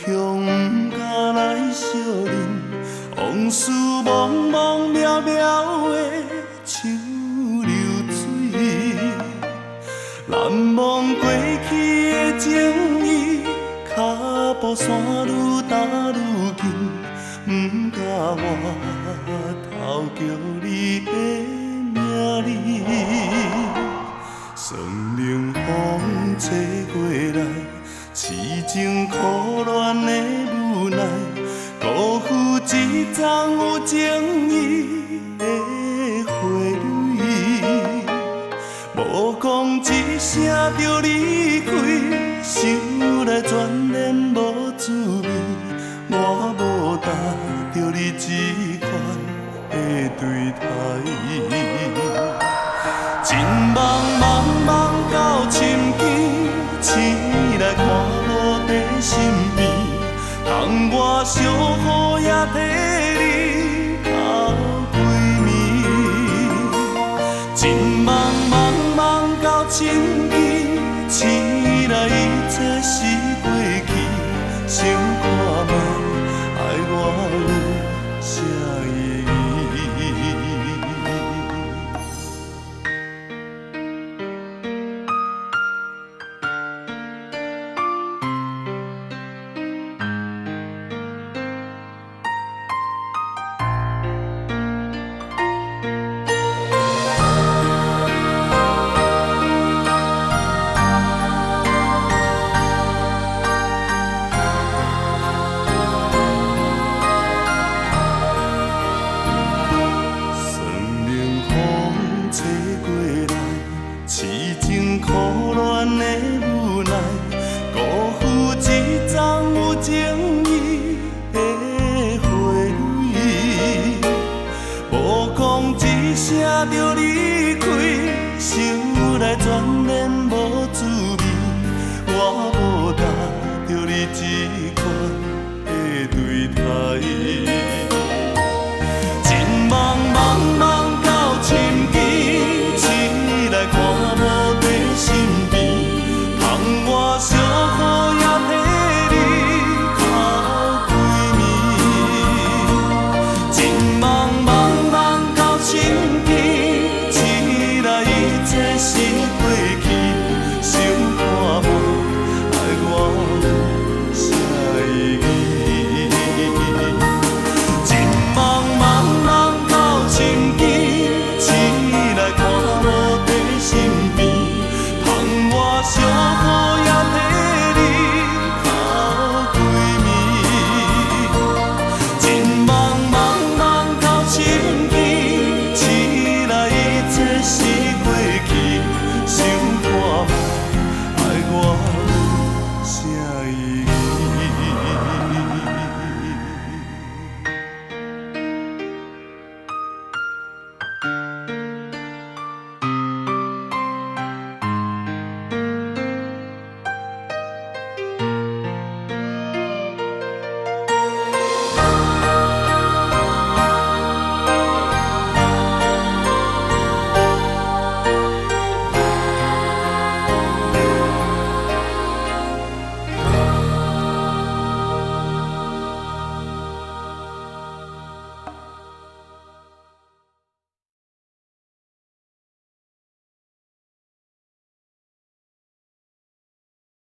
乡不敢来相认，往事茫茫渺渺的像流水，难忘过去的情谊，脚步山愈踏愈近，不敢回头叫你的名字。霜冷风吹过来，痴情苦恋的无奈，辜负一桩有情义的花蕊。无讲一声就离开，想来全然无滋味。我无答着你这款的对待。情茫茫茫到深更，醒来看无在身边，当我小雨也替你流几暝。情茫茫茫到深更，醒来一切是过去，想看觅爱我有啥意义？痴情苦恋的无奈，辜负一桩有情义的花蕊。无讲一声就离开，想来全然无滋味。我无答着你这款的对待。情茫茫茫到深更，醒来看无在身边，窗我。